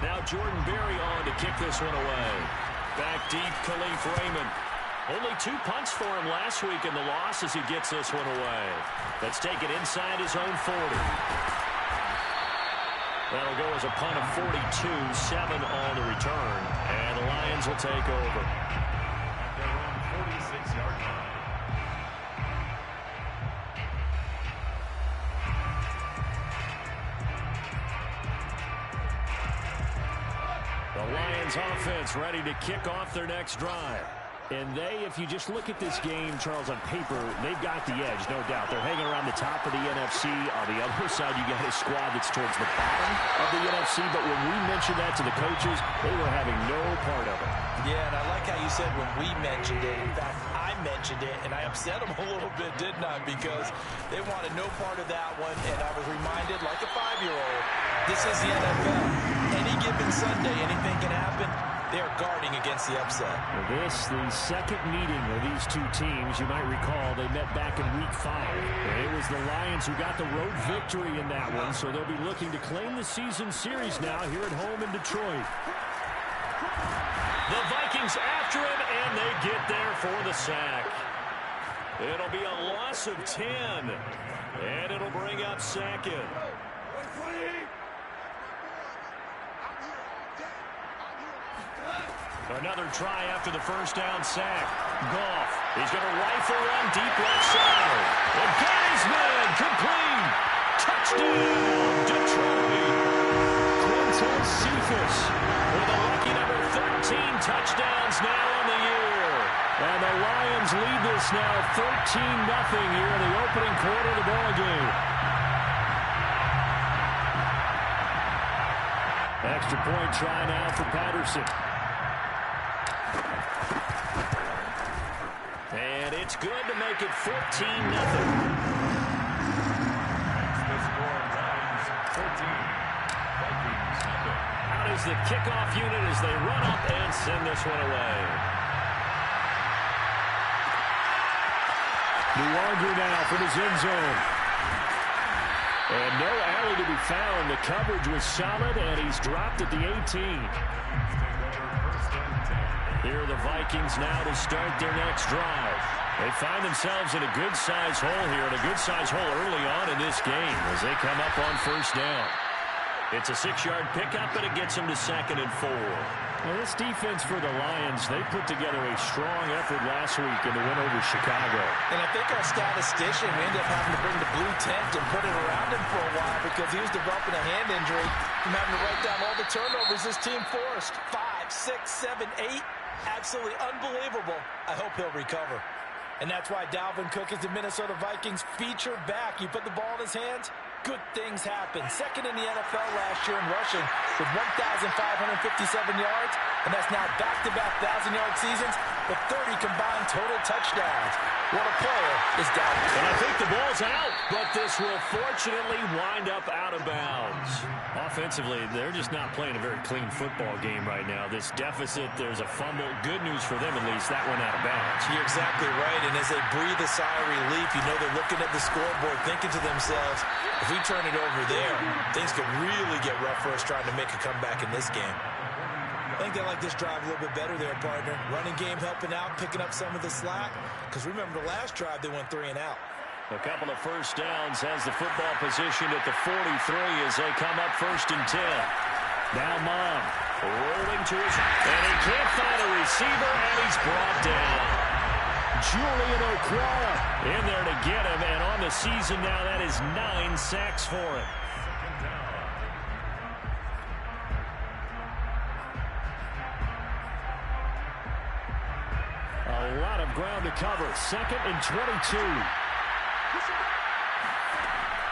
Now Jordan Berry on to kick this one away. Back deep, Khalif Raymond. Only 2 punts for him last week in the loss as he gets this one away. Let's take it inside his own 40. That'll go as a punt of 42, 7 on the return. And the Lions will take over. At their own 46-yard line. The Lions offense ready to kick off their next drive. And if you just look at this game, Charles, on paper, they've got the edge, no doubt. They're hanging around the top of the NFC. On the other side, you got a squad that's towards the bottom of the NFC. But when we mentioned that to the coaches, they were having no part of it. Yeah, and I like how you said when we mentioned it. In fact, I mentioned it, and I upset them a little bit, didn't I? Because they wanted no part of that one, and I was reminded, like a 5-year-old, this is the NFL. Any given Sunday, anything can happen. They're guarding against the upset. This, the second meeting of these two teams. You might recall they met back in Week 5. It was the Lions who got the road victory in that one, so they'll be looking to claim the season series now here at home in Detroit. The Vikings after him, and they get there for the sack. It'll be a loss of 10, and it'll bring up second. Another try after the first down sack. Goff, he's going to rifle one deep left side. And got his man, complete. Touchdown, Detroit. Quintez Cephus with a lucky number 13 touchdowns now on the year. And the Lions lead this now 13-0 here in the opening quarter of the ballgame. Extra point try now for Patterson. And it's good to make it 14-0. The score, Lions 14. Vikings nothing. Out is the kickoff unit as they run up and send this one away. Nuwanger now from his end zone. And no alley to be found. The coverage was solid, and he's dropped at the 18. Take over first and 10. Here are the Vikings now to start their next drive. They find themselves in a good-sized hole here, and a good-sized hole early on in this game as they come up on first down. It's a 6-yard pickup, and it gets them to 2nd and 4. Well, this defense for the Lions, they put together a strong effort last week in the win over Chicago. And I think our statistician, we ended up having to bring the blue tent and put it around him for a while because he was developing a hand injury from having to write down all the turnovers this team forced. 5, 6, 7, 8. Absolutely unbelievable. I hope he'll recover. And that's why Dalvin Cook is the Minnesota Vikings featured back. You put the ball in his hands, good things happen. 2nd in the NFL last year in rushing with 1,557 yards, and that's now back-to-back 1,000-yard seasons with 30 combined total touchdowns. What a player is Dalvin. And I think the ball's out, but this will fortunately wind up out of bounds. Offensively, they're just not playing a very clean football game right now. This deficit, there's a fumble. Good news for them, at least. That went out of bounds. You're exactly right, and as they breathe a sigh of relief, you know they're looking at the scoreboard, thinking to themselves, if we turn it over there, things could really get rough for us trying to make a comeback in this game. I think they like this drive a little bit better there, partner. Running game helping out, picking up some of the slack. Because remember the last drive, they went 3 and out. A couple of first downs, has the football position at the 43 as they come up 1st and 10. Now Mom rolling to his, and he can't find a receiver, and he's brought down. Julian Okwara in there to get him, and on the season now, that is 9 sacks for him. A lot of ground to cover. 2nd and 22.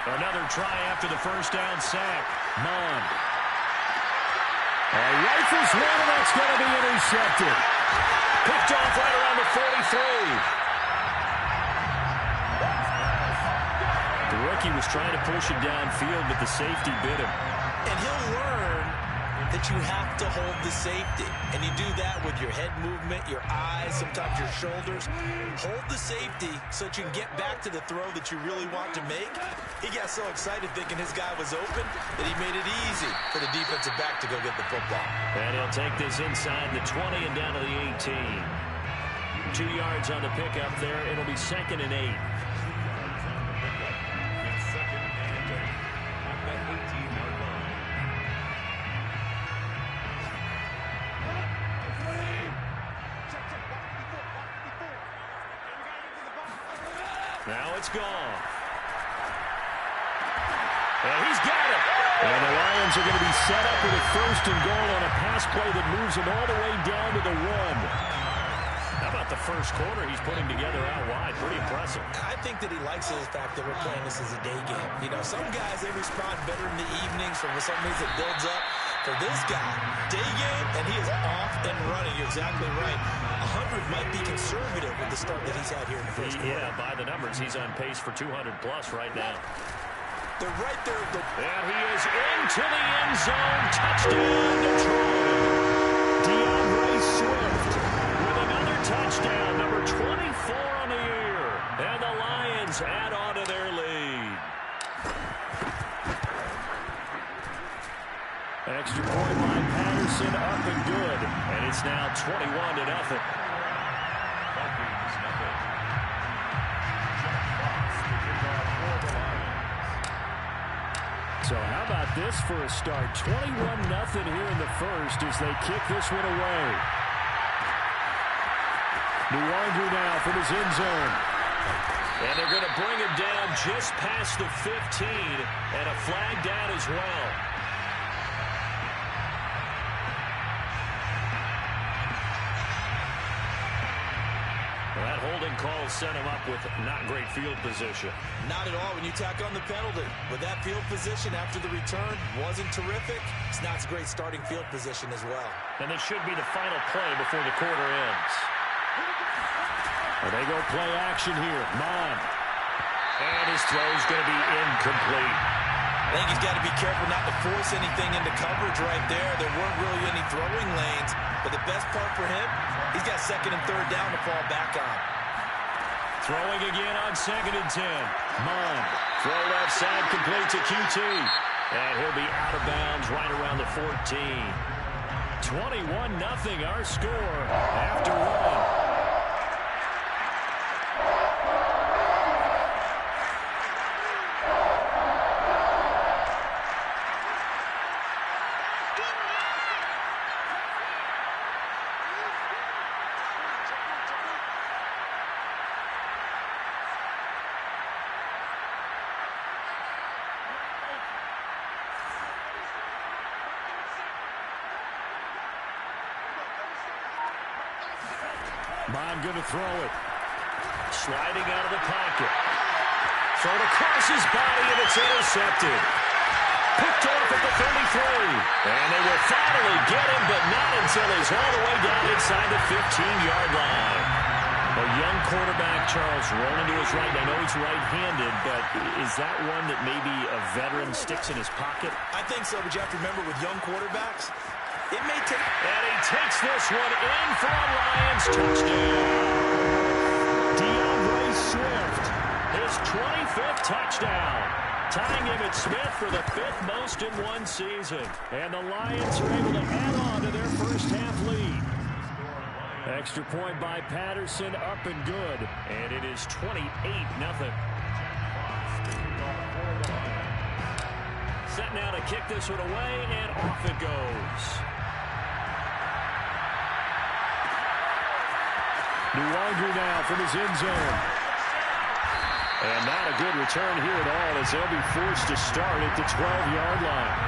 Another try after the first down sack. Mond. Rifles one, and that's going to be intercepted. Picked off right around the 43. The rookie was trying to push it downfield, but the safety bit him. And he'll learn that you have to hold the safety. And you do that with your head movement, your eyes, sometimes your shoulders. Hold the safety so that you can get back to the throw that you really want to make. He got so excited thinking his guy was open that he made it easy for the defensive back to go get the football. And he'll take this inside the 20 and down to the 18. 2 yards on the pickup there. It'll be 2nd and 8. Now it's gone. And he's got it. And the Lions are going to be set up with a 1st and goal on a pass play that moves them all the way down to the 1. How about the first quarter he's putting together out wide? Pretty impressive. I think that he likes the fact that we're playing this as a day game. You know, some guys, they respond better in the evenings. For some reason, it builds up. For this guy, day game, and he is off and running. You're exactly right. 100 might be conservative with the start that he's had here in the first quarter. Yeah, by the numbers, he's on pace for 200-plus right now. They're right there. And he is into the end zone. Touchdown, Detroit. DeAndre Swift with another touchdown, number 24 on the year. And the Lions add on to their lead. Extra point by Patterson, up and good. And it's now 21-0. So how about this for a start? 21-0 here in the first as they kick this one away. Nuwangu now from his end zone. And they're going to bring him down just past the 15, and a flag down as well. That holding call set him up with not great field position. Not at all when you tack on the penalty. With that field position after the return wasn't terrific. It's not a great starting field position as well. And this should be the final play before the quarter ends. And they go play action here. Mon. And his throw's going to be incomplete. I think he's got to be careful not to force anything into coverage right there. There weren't really any throwing lanes. But the best part for him, he's got 2nd and 3rd down to fall back on. Throwing again on 2nd and 10. Mon. Throw left side, complete to QT. And he'll be out of bounds right around the 14. 21-0 our score after 1. Mon going to throw it. Sliding out of the pocket. Thrown across his body, and it's intercepted. Picked off at the 33. And they will finally get him, but not until he's all the way down inside the 15-yard line. A young quarterback, Charles, rolling to his right. I know he's right-handed, but is that one that maybe a veteran sticks in his pocket? I think so, but you have to remember with young quarterbacks, it may take... And he takes this one in for a Lions touchdown. DeAndre Swift, his 25th touchdown. Tying him at Smith for the 5th most in one season. And the Lions are able to add on to their first-half lead. Extra point by Patterson, up and good. And it is 28-0. Set now to kick this one away, and off it goes. Nuwangu now from his end zone. And not a good return here at all as they'll be forced to start at the 12-yard line.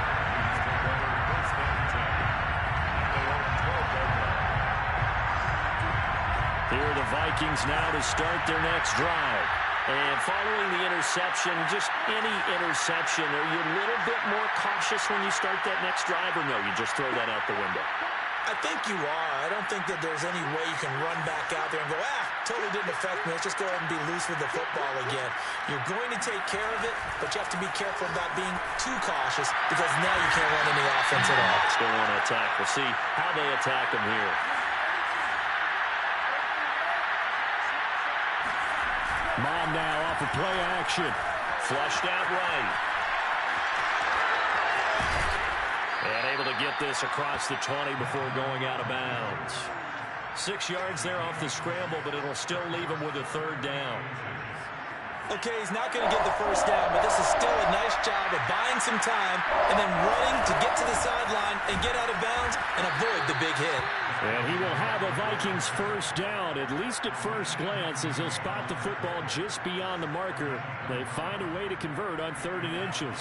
Here are the Vikings now to start their next drive. And following the interception, just any interception, are you a little bit more cautious when you start that next drive, or no, you just throw that out the window? I think you are. I don't think that there's any way you can run back out there and go, totally didn't affect me. Let's just go ahead and be loose with the football again. You're going to take care of it, but you have to be careful about being too cautious because now you can't run any offense at all. Still want to attack. We'll see how they attack him here. Mom now off of play action. Flushed out right. And able to get this across the 20 before going out of bounds. 6 yards there off the scramble, but it'll still leave him with a third down. Okay, he's not going to get the first down, but this is still a nice job of buying some time and then running to get to the sideline and get out of bounds and avoid the big hit. And he will have a Vikings first down, at least at first glance, as he'll spot the football just beyond the marker. They find a way to convert on 3rd and inches.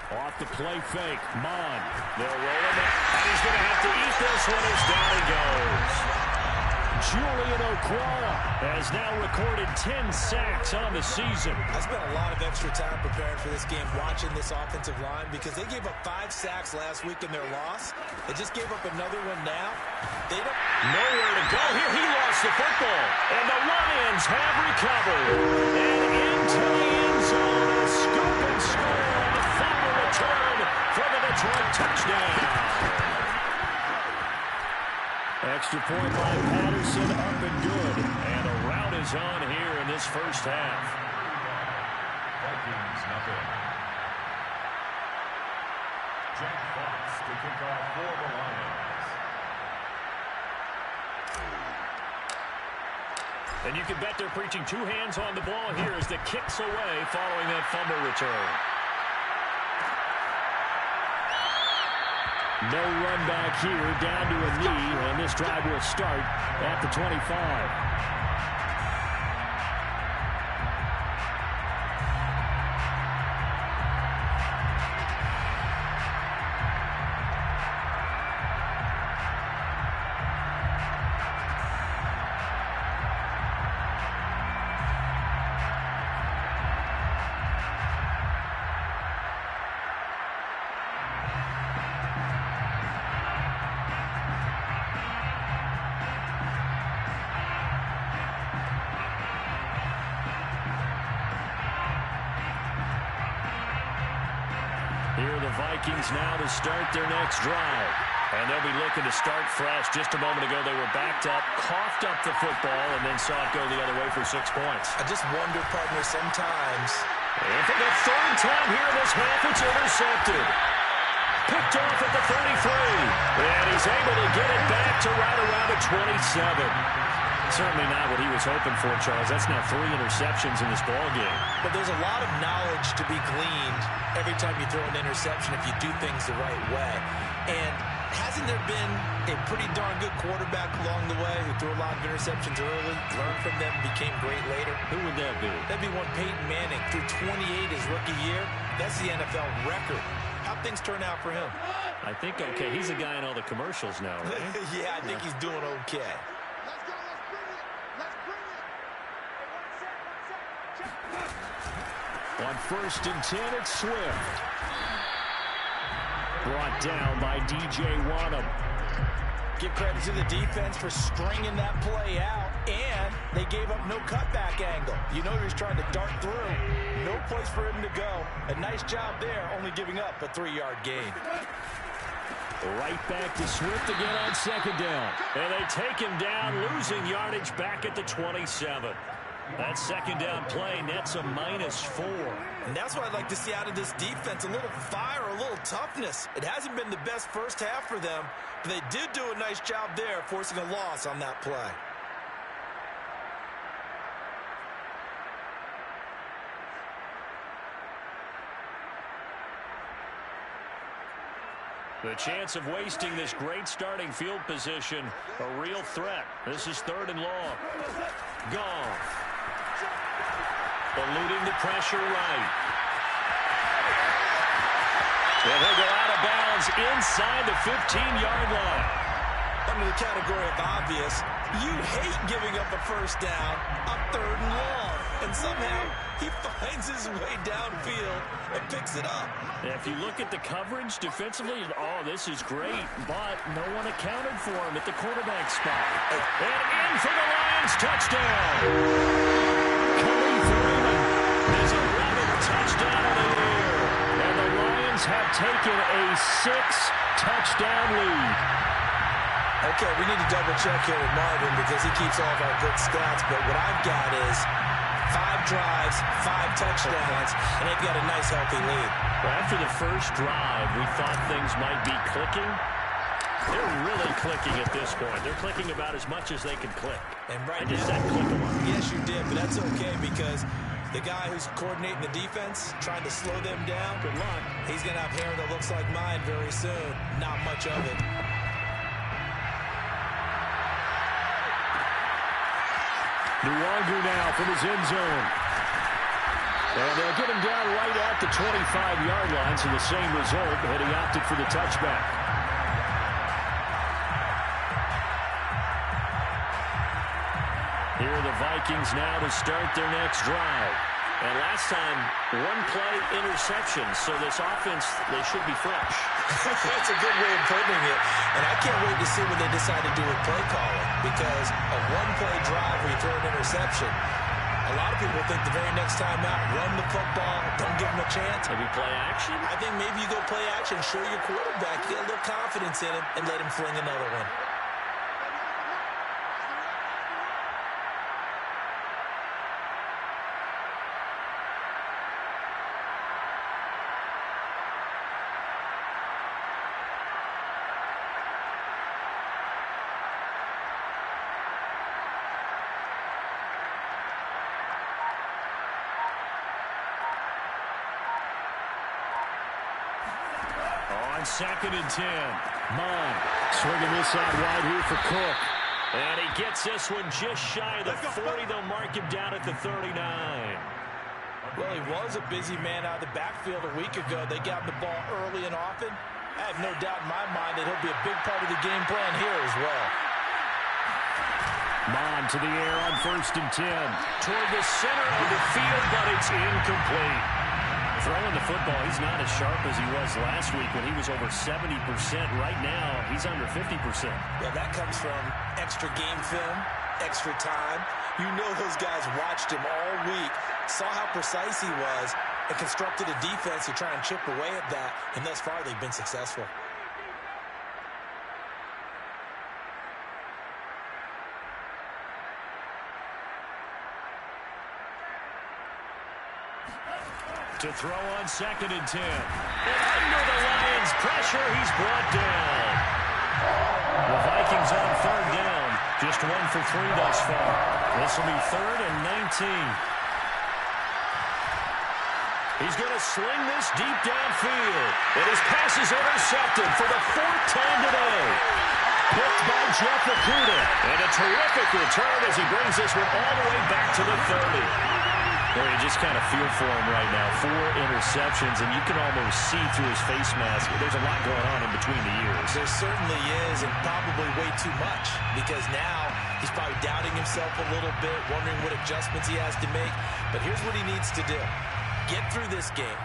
Off the play fake, Mon. They'll roll him in, and he's going to have to eat this one as down he goes. Julian Okwara has now recorded 10 sacks on the season. I spent a lot of extra time preparing for this game, watching this offensive line, because they gave up 5 sacks last week in their loss. They just gave up another one now. They don't... Nowhere to go here. He lost the football, and the Lions have recovered. And into the end zone, a scoop and score on the final return for the Detroit touchdown. Extra point by Patterson, up and good. And a rout is on here in this first half. Vikings nothing. Jack Fox to kick off for the Lions. And you can bet they're preaching 2 hands on the ball here as the kicks away following that fumble return. No run back here, down to a knee, and this drive will start at the 25. Here are the Vikings now to start their next drive. And they'll be looking to start fresh. Just a moment ago, they were backed up, coughed up the football, and then saw it go the other way for 6 points. I just wonder, partner, sometimes. And for the 3rd time here in this half, it's intercepted. Picked off at the 33. And he's able to get it back to right around the 27. Certainly not what he was hoping for, Charles. That's now 3 interceptions in this ballgame. But there's a lot of knowledge to be gleaned every time you throw an interception if you do things the right way. And hasn't there been a pretty darn good quarterback along the way who threw a lot of interceptions early, learned from them, became great later? Who would that be? That'd be one Peyton Manning. Threw 28 his rookie year. That's the NFL record. How'd things turn out for him? I think okay. He's a guy in all the commercials now, right? Yeah, I think he's doing okay. On 1st and 10, it's Swift. Brought down by DJ Wanham. Give credit to the defense for stringing that play out, and they gave up no cutback angle. You know he was trying to dart through. No place for him to go. A nice job there, only giving up a 3-yard gain. Right back to Swift again on 2nd down. And they take him down, losing yardage back at the 27. That 2nd down play nets a -4. And that's what I'd like to see out of this defense. A little fire, a little toughness. It hasn't been the best first half for them, but they did do a nice job there, forcing a loss on that play. The chance of wasting this great starting field position, a real threat. This is 3rd and long. Goff. Eluding the pressure right. And he'll go out of bounds inside the 15-yard line. Under the category of obvious, you hate giving up a first down on 3rd and long. And and somehow he finds his way downfield and picks it up. If you look at the coverage defensively, oh, this is great, but no one accounted for him at the quarterback spot. And in for the Lions, touchdown. Khalif Raymond, his 11th touchdown of the year. And the Lions have taken a 6-touchdown lead. Okay, we need to double-check here with Marvin because he keeps all of our good stats, but what I've got is 5 drives, 5 touchdowns, and they've got a nice, healthy lead. Well, after the first drive, we thought things might be clicking. They're really clicking at this point. They're clicking about as much as they can click. And right I just now, said click a lot. yes, you did, but that's okay because the guy who's coordinating the defense, trying to slow them down, Good luck. he's going to have hair that looks like mine very soon. Not much of it. Nuwagu now from his end zone. And they'll get him down right at the 25-yard line, so the same result, and he opted for the touchback. Here are the Vikings now to start their next drive. And last time, one-play interception, so this offense, they should be fresh. That's a good way of putting it. And I can't wait to see what they decide to do with play calling because a one-play drive where you throw an interception, a lot of people think the very next time out, run the football, don't give them a chance. Maybe play action? I think maybe you go play action, show your quarterback, get a little confidence in him, and let him fling another one. On 2nd and 10. Mon swinging this out wide here for Cook. And he gets this one just shy of the 40. They'll mark him down at the 39. Well, he was a busy man out of the backfield a week ago. They got him the ball early and often. I have no doubt in my mind that he'll be a big part of the game plan here as well. Mon to the air on 1st and 10. Toward the center of the field, but it's incomplete. Throwing the football, he's not as sharp as he was last week when he was over 70%. Right now, he's under 50%. Well, that comes from extra game film, extra time. You know those guys watched him all week, saw how precise he was, and constructed a defense to try and chip away at that, and thus far they've been successful. To throw on 2nd and 10. And under the Lions' pressure, he's brought down. The Vikings on 3rd down. Just 1 for 3 thus far. This will be 3rd and 19. He's going to sling this deep downfield. And his pass is intercepted for the 4th time today. Picked by Jeff Okudah. And a terrific return as he brings this one all the way back to the 30. Well, you just kind of feel for him right now. 4 interceptions, and you can almost see through his face mask. There's a lot going on in between the ears. There certainly is, and probably way too much, because now he's probably doubting himself a little bit, wondering what adjustments he has to make. But here's what he needs to do. Get through this game.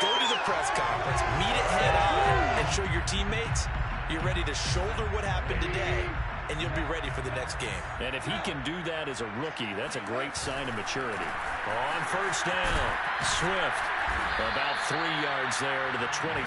Go to the press conference, meet it head on, and show your teammates you're ready to shoulder what happened today, and you'll be ready for the next game. And if he can do that as a rookie, that's a great sign of maturity. On 1st down, Swift about 3 yards there to the 27.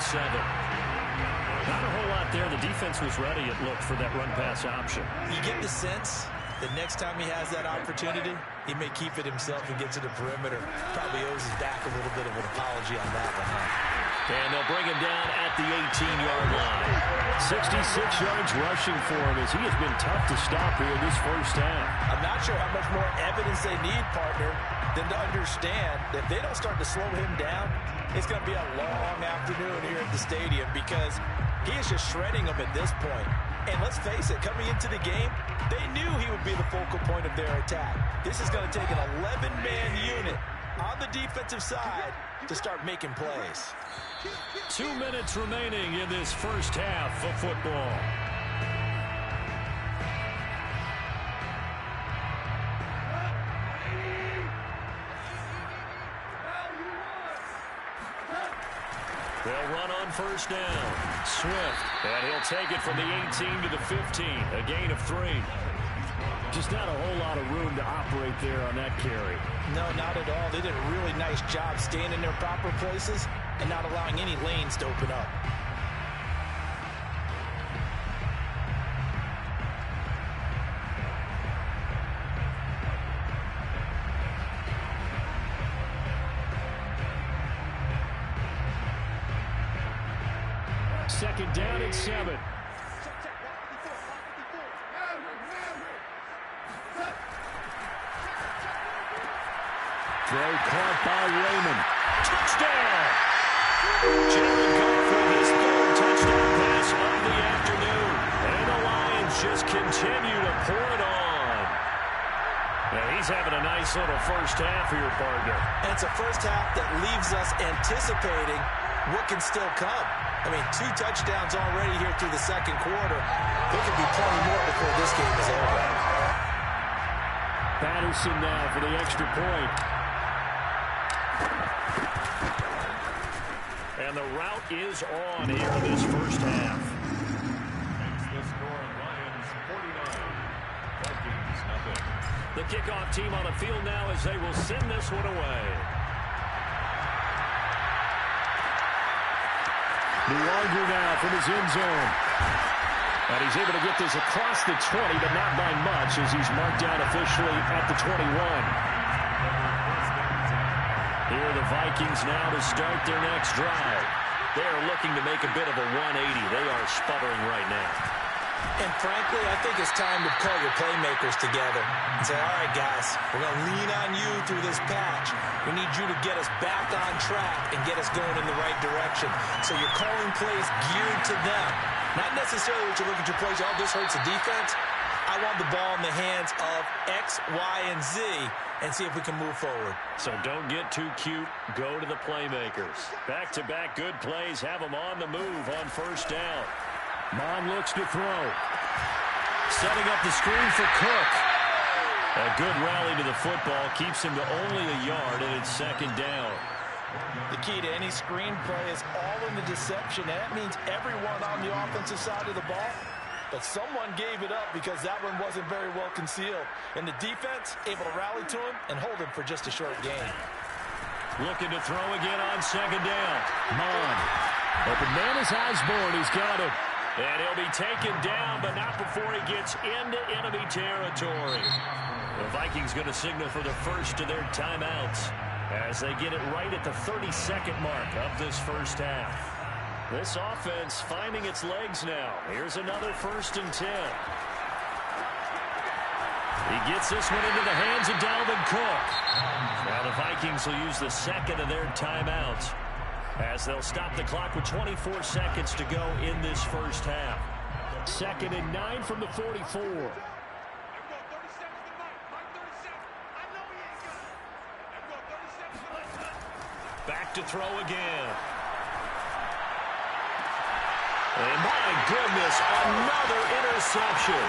Not a whole lot there. The defense was ready, it looked, for that run-pass option. You get the sense that next time he has that opportunity, he may keep it himself and get to the perimeter. Probably owes his back a little bit of an apology on that one, huh? And they'll bring him down at the 18-yard line. 66 yards rushing for him as he has been tough to stop here in this first half. I'm not sure how much more evidence they need, partner, than to understand that if they don't start to slow him down, it's going to be a long afternoon here at the stadium because he is just shredding them at this point. And let's face it, coming into the game, they knew he would be the focal point of their attack. This is going to take an 11-man unit on the defensive side to start making plays. 2 minutes remaining in this first half of football. They'll run on first down. Swift, and he'll take it from the 18 to the 15. A gain of 3. Just not a whole lot of room to operate there on that carry. No, not at all. They did a really nice job staying in their proper places and not allowing any lanes to open up. Second down and 7. Throw caught by Raymond. Touchdown! Jared Goff with his 3rd touchdown pass of the afternoon. And the Lions just continue to pour it on. Now he's having a nice little first half here, partner. And it's a first half that leaves us anticipating what can still come. I mean, 2 touchdowns already here through the second quarter. There could be plenty more before this game is over. Patterson now for the extra point. And the route is on here in this first half. Makes the score Lions 49. Vikings nothing. The kickoff team on the field now as they will send this one away. Longer now from his end zone. And he's able to get this across the 20, but not by much as he's marked down officially at the 21. Here are the Vikings now to start their next drive. They are looking to make a bit of a 180. They are sputtering right now. And frankly, I think it's time to call your playmakers together and say, all right, guys, we're going to lean on you through this patch. We need you to get us back on track and get us going in the right direction. So you're calling plays geared to them. Not necessarily what you look at your plays, oh, this hurts the defense. I want the ball in the hands of X, Y, and Z and see if we can move forward. So don't get too cute. Go to the playmakers. Back-to-back good plays. Have them on the move on first down. Mon looks to throw. Setting up the screen for Cook. A good rally to the football keeps him to only a yard, and it's second down. The key to any screen play is all in the deception. And that means everyone on the offensive side of the ball. But someone gave it up because that one wasn't very well concealed. And the defense able to rally to him and hold him for just a short gain. Looking to throw again on second down. Mon. Open man is Osborne. He's got it. And he'll be taken down, but not before he gets into enemy territory. The Vikings going to signal for the first of their timeouts as they get it right at the 32nd mark of this first half. This offense finding its legs now. Here's another 1st and 10. He gets this one into the hands of Dalvin Cook. Now the Vikings will use the second of their timeouts as they'll stop the clock with 24 seconds to go in this first half. 2nd and 9 from the 44. Back to throw again. And my goodness, another interception.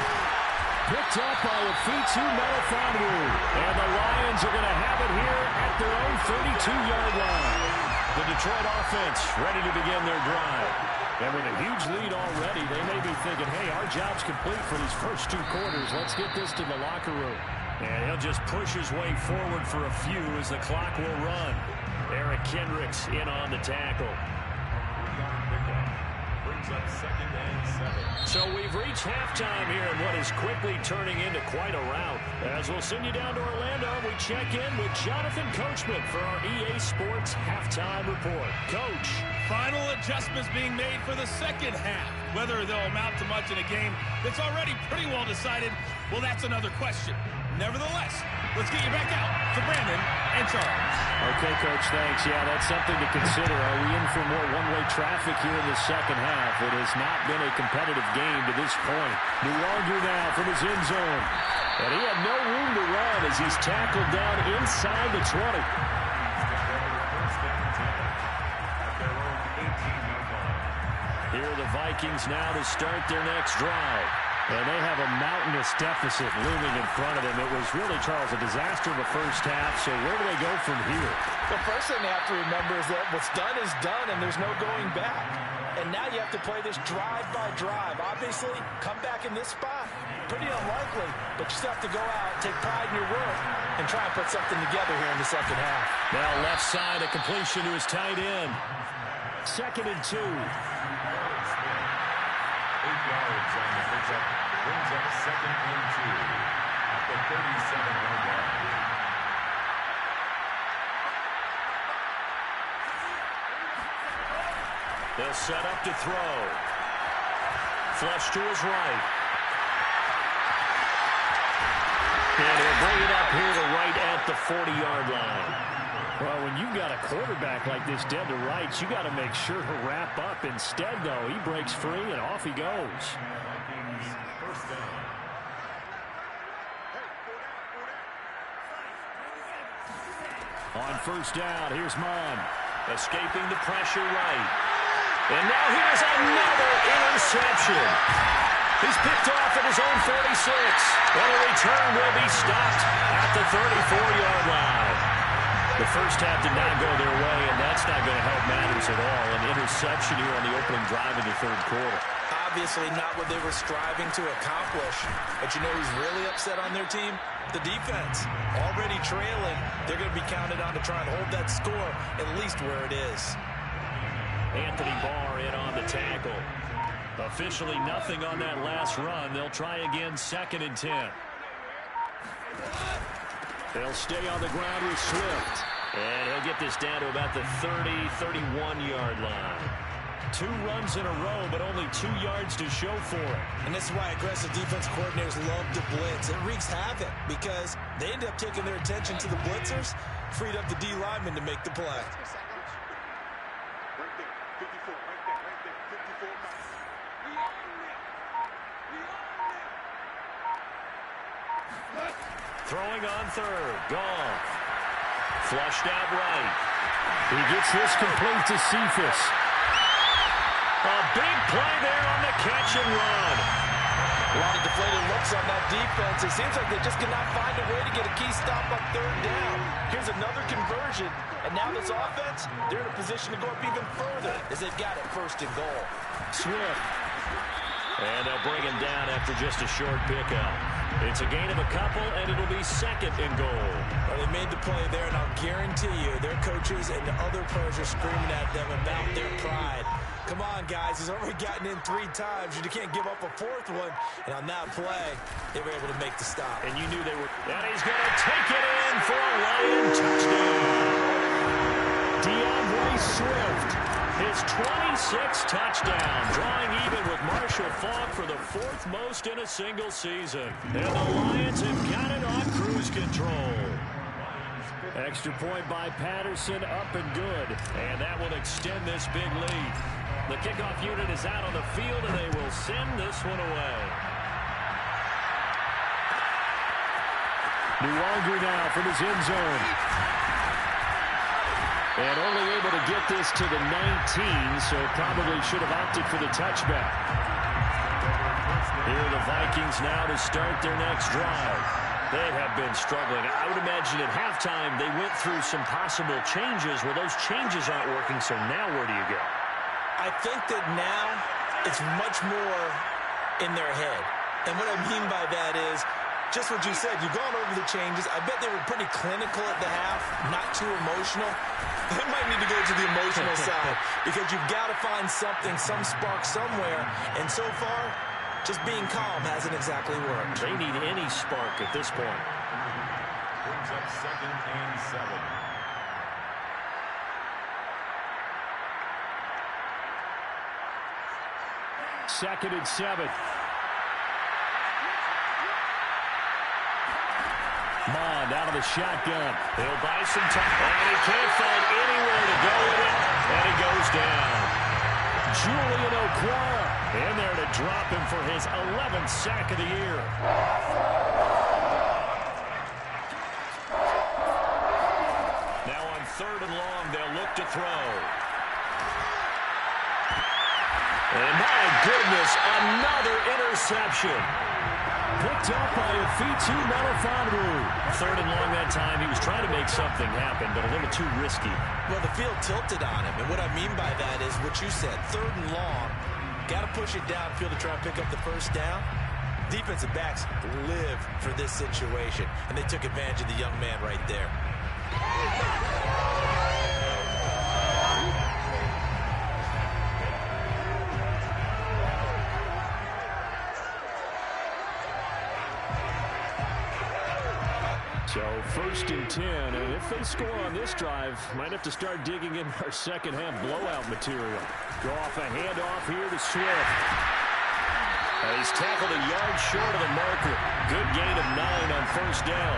Picked up by Afitu Melifonwu. And the Lions are going to have it here at their own 32-yard line. The Detroit offense ready to begin their drive. And with a huge lead already, they may be thinking, hey, our job's complete for these first 2 quarters. Let's get this to the locker room. And he'll just push his way forward for a few as the clock will run. Eric Kendricks in on the tackle. Brings up 2nd and 7. So we've reached halftime here in what is quickly turning into quite a rout. As we'll send you down to Orlando, we check in with Jonathan Coachman for our EA Sports Halftime Report. Coach. Final adjustments being made for the second half. Whether they'll amount to much in a game that's already pretty well decided, well, that's another question. Nevertheless, let's get you back out to Brandon and Charles. Okay, Coach, thanks. Yeah, that's something to consider. Are we in for more one-way traffic here in the second half? It has not been a competitive game to this point. Longer now from his end zone. And he had no room to run as he's tackled down inside the 20. Here are the Vikings now to start their next drive. And they have a mountainous deficit looming in front of them. It was really, Charles, a disaster in the first half. So where do they go from here? The first thing they have to remember is that what's done is done, and there's no going back. And now you have to play this drive by drive. Obviously, come back in this spot. Pretty unlikely, but you still have to go out, take pride in your work, and try and put something together here in the second half. Now left side, a completion to his tight end. 2nd and 2. 8 yards on the pickup. Brings up 2nd and 2 at the 37-yard line. They'll set up to throw. Flush to his right. And he'll bring it up here to right at the 40-yard line. Well, when you've got a quarterback like this dead to rights, you got to make sure to wrap up. Instead, though, he breaks free and off he goes. First down. On first down, here's Mon. Escaping the pressure right. And now here's another interception. He's picked off at his own 46. And the return will be stopped at the 34-yard line. The first half did not go their way, and that's not going to help matters at all. An interception here on the opening drive of the third quarter. Obviously not what they were striving to accomplish. But you know who's really upset on their team? The defense. Already trailing. They're going to be counted on to try and hold that score at least where it is. Anthony Barr in on the tackle. Officially nothing on that last run. They'll try again, 2nd and 10. They'll stay on the ground with Swift. And he'll get this down to about the 30, 31-yard line. 2 runs in a row, but only 2 yards to show for it. And this is why aggressive defense coordinators love to blitz. It wreaks havoc because they end up taking their attention to the blitzers, freed up the D lineman to make the play. Throwing on third. Goff. Flushed out right. He gets this complete to Cephas. A big play there on the catch and run. A lot of deflated looks on that defense. It seems like they just cannot find a way to get a key stop on third down. Here's another conversion. And now this offense, they're in a position to go up even further as they've got it 1st and goal. Swift. And they'll bring him down after just a short pickup. It's a gain of a couple, and it'll be 2nd and goal. Well, they made the play there, and I'll guarantee you their coaches and the other players are screaming at them about their pride. Come on, guys. He's already gotten in 3 times. You can't give up a 4th one. And on that play, they were able to make the stop. And you knew they were. And he's going to take it in for a Lion touchdown. DeAndre Swift. His 26th touchdown, drawing even with Marshall Faulk for the 4th most in a single season. And the Lions have got it on cruise control. Extra point by Patterson, up and good. And that will extend this big lead. The kickoff unit is out on the field, and they will send this one away. Nuwanger now from his end zone. And only able to get this to the 19, so probably should have opted for the touchback. Here are the Vikings now to start their next drive. They have been struggling. I would imagine at halftime they went through some possible changes. Well, those changes aren't working, so now where do you go? I think that now it's much more in their head. And what I mean by that is just what you said. You've gone over the changes. I bet they were pretty clinical at the half, not too emotional. They might need to go to the emotional side because you've got to find something, some spark somewhere. And so far, just being calm hasn't exactly worked. They need any spark at this point. Brings up 2nd and 7. Second and 7. Mond out of the shotgun. He'll buy some time. And he can't find anywhere to go with it. And he goes down. Julian Okwara in there to drop him for his 11th sack of the year. Now on 3rd and long, they'll look to throw. And my goodness, another interception. Picked up by a Fitu Melifonwu. Third and long that time. He was trying to make something happen, but a little too risky. Well, the field tilted on him, and what I mean by that is what you said, third and long. Got to push it downfield to try and pick up the first down. Defensive backs live for this situation, and they took advantage of the young man right there. So 1st and 10, and if they score on this drive, might have to start digging in our second half blowout material. Goff a handoff here to Swift. He's tackled a yard short of the marker. Good gain of 9 on first down.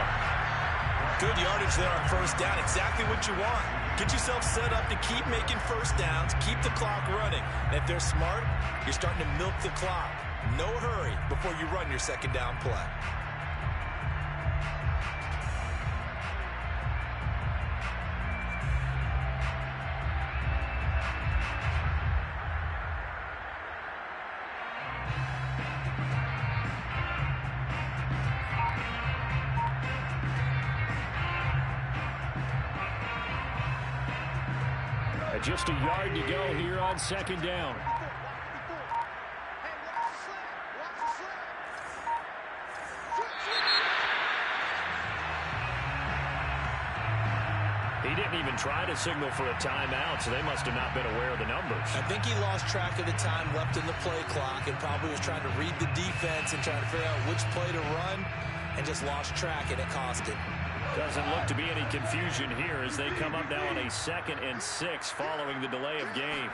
Good yardage there on first down. Exactly what you want. Get yourself set up to keep making first downs, keep the clock running. And if they're smart, you're starting to milk the clock. No hurry before you run your second down play. Just a yard to go here on second down. He didn't even try to signal for a timeout, so they must have not been aware of the numbers. I think he lost track of the time left in the play clock and probably was trying to read the defense and trying to figure out which play to run and just lost track, and it cost him. Doesn't look to be any confusion here as they come up now on a 2nd and 6 following the delay of game.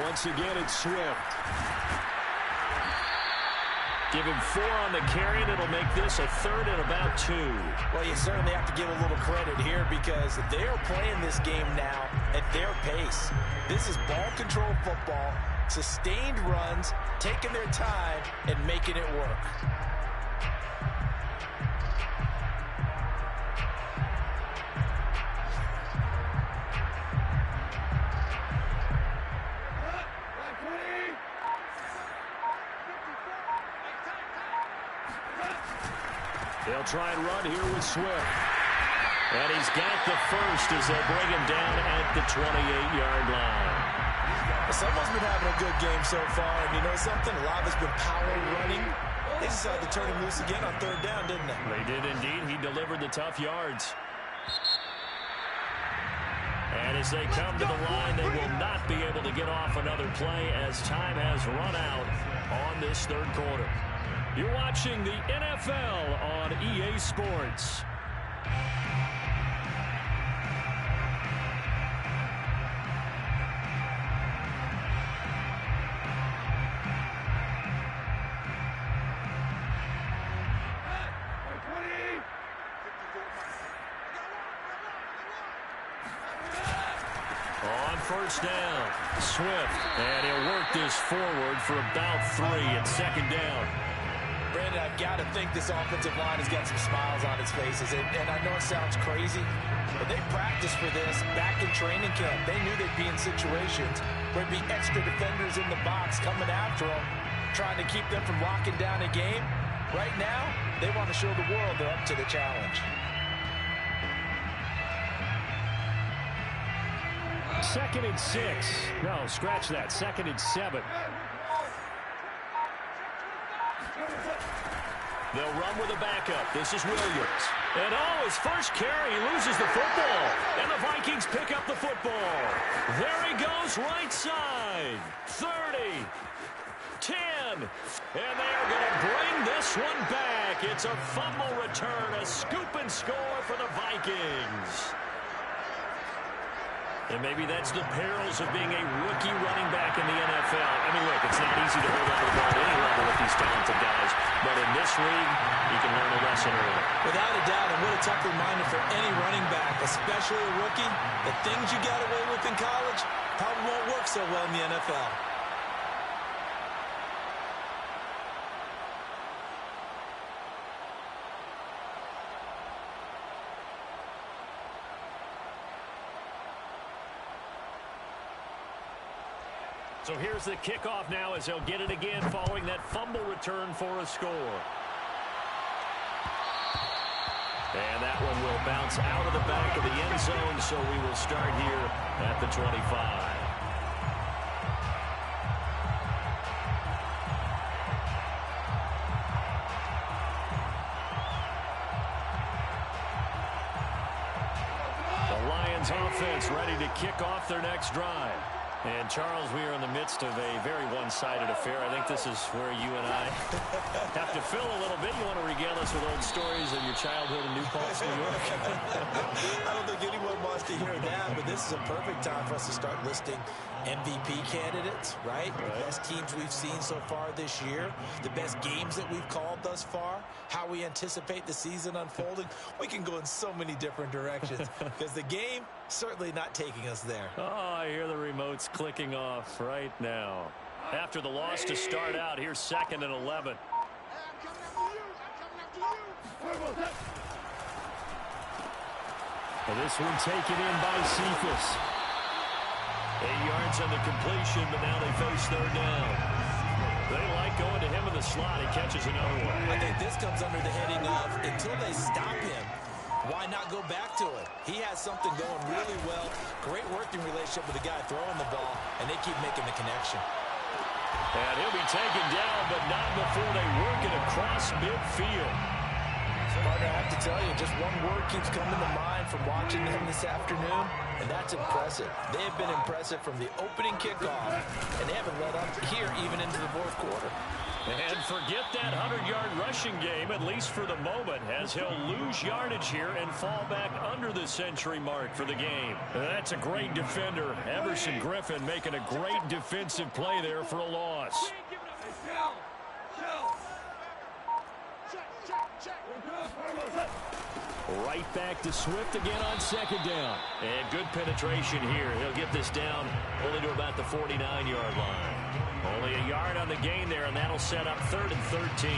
Once again, it's Swift. Give him 4 on the carry, and it'll make this a 3rd and about 2. Well, you certainly have to give a little credit here because they are playing this game now at their pace. This is ball control football, sustained runs, taking their time, and making it work. They'll try and run here with Swift. And he's got the first as they'll bring him down at the 28-yard line. Someone's been having a good game so far, and you know something? A lot of it's been power running. They decided to turn him loose again on third down, didn't they? They did indeed. He delivered the tough yards. And as they come to the line, they will not be able to get off another play as time has run out on this third quarter. You're watching the NFL on EA Sports. On first down, Swift, and he'll work this forward for about 3 at second down. Brandon, I've got to think this offensive line has got some smiles on its faces. And I know it sounds crazy, but they practiced for this back in training camp. They knew they'd be in situations where there'd be extra defenders in the box coming after them, trying to keep them from locking down a game. Right now, they want to show the world they're up to the challenge. 2nd and 6. No, scratch that. 2nd and 7. They'll run with a backup. This is Williams. And his first carry, he loses the football. And the Vikings pick up the football. There he goes, right side. 30. 10. And they are going to bring this one back. It's a fumble return, a scoop and score for the Vikings. And maybe that's the perils of being a rookie running back in the NFL. I mean, look, it's not easy to hold on to the ball at any level with these talented guys. But in this league, you can learn a lesson early. Without a doubt, and what a tough reminder for any running back, especially a rookie, the things you got away with in college probably won't work so well in the NFL. So here's the kickoff now as they'll get it again following that fumble return for a score. And that one will bounce out of the back of the end zone, so we will start here at the 25. The Lions offense ready to kick off their next drive. And, Charles, we are in the midst of a very one-sided affair. I think this is where you and I have to fill a little bit. You want to regale us with old stories of your childhood in New Paltz, New York? I don't think anyone wants to hear that, but this is a perfect time for us to start listing MVP candidates, right? The best teams we've seen so far this year, the best games that we've called thus far, how we anticipate the season unfolding. We can go in so many different directions because the game certainly not taking us there. Oh, I hear the remotes clicking off right now. After the loss to start out, here's 2nd and 11. Well, this one taken in by Cephas. 8 yards on the completion, but now they face 3rd down. They like going to him in the slot. He catches another one. I think this comes under the heading of until they stop him, why not go back to it? He has something going really well. Great working relationship with the guy throwing the ball, and they keep making the connection. And he'll be taken down, but not before they work it across midfield. Partner, I have to tell you, just one word keeps coming to mind from watching them this afternoon, and that's impressive. They have been impressive from the opening kickoff, and they haven't let up here even into the 4th quarter. And forget that 100-yard rushing game, at least for the moment, as he'll lose yardage here and fall back under the century mark for the game. That's a great defender. Everson Griffin making a great defensive play there for a loss. Right back to Swift again on 2nd down. And good penetration here. He'll get this down only to about the 49-yard line. Only a yard on the gain there, and that'll set up 3rd and 13.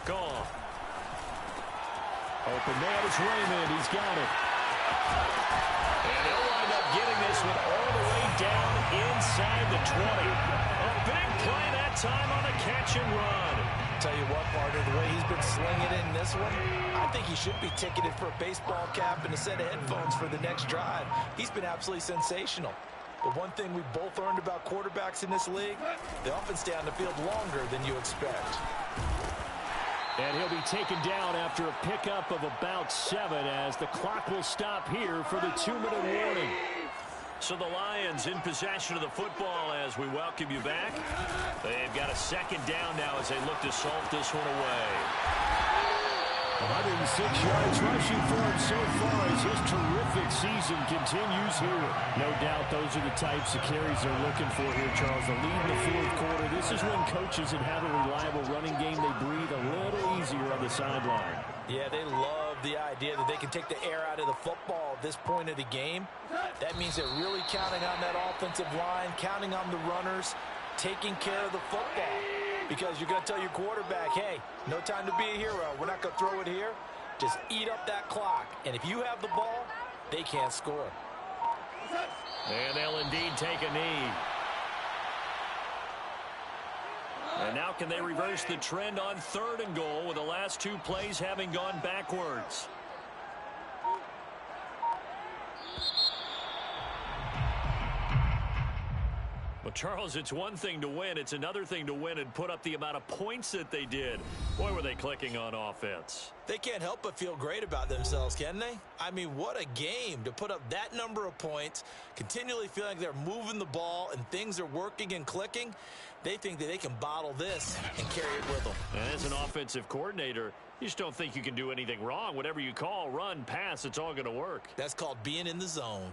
Gone. Open man is Raymond. He's got it. And they'll wind up getting this one all the way down inside the 20. A big play that time on a catch and run. Tell you what, partner, the way he's been slinging in this one, I think he should be ticketed for a baseball cap and a set of headphones for the next drive. He's been absolutely sensational. The one thing we both learned about quarterbacks in this league, they often stay on the field longer than you expect. And he'll be taken down after a pickup of about 7 as the clock will stop here for the 2-minute warning. So the Lions in possession of the football as we welcome you back. They've got a 2nd down now as they look to salt this one away. 106 yards rushing for him so far as his terrific season continues here. No doubt those are the types of carries they're looking for here, Charles. The lead in the 4th quarter. This is when coaches that have a reliable running game, they breathe a little easier on the sideline. Yeah, they love the idea that they can take the air out of the football at this point of the game. That means they're really counting on that offensive line, counting on the runners, taking care of the football. Because you're going to tell your quarterback, hey, no time to be a hero. We're not going to throw it here. Just eat up that clock. And if you have the ball, they can't score. And they'll indeed take a knee. And now can they reverse the trend on 3rd and goal with the last 2 plays having gone backwards? Well, Charles, it's one thing to win. It's another thing to win and put up the amount of points that they did. Boy, were they clicking on offense. They can't help but feel great about themselves, can they? I mean, what a game to put up that number of points, continually feeling like they're moving the ball and things are working and clicking. They think that they can bottle this and carry it with them. And as an offensive coordinator, you just don't think you can do anything wrong. Whatever you call, run, pass, it's all going to work. That's called being in the zone.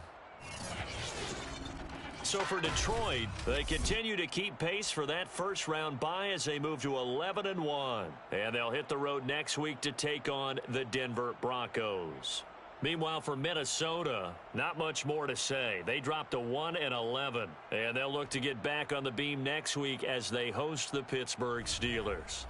So for Detroit, they continue to keep pace for that first-round bye as they move to 11-1. And they'll hit the road next week to take on the Denver Broncos. Meanwhile, for Minnesota, not much more to say. They dropped to 1-11, and they'll look to get back on the beam next week as they host the Pittsburgh Steelers.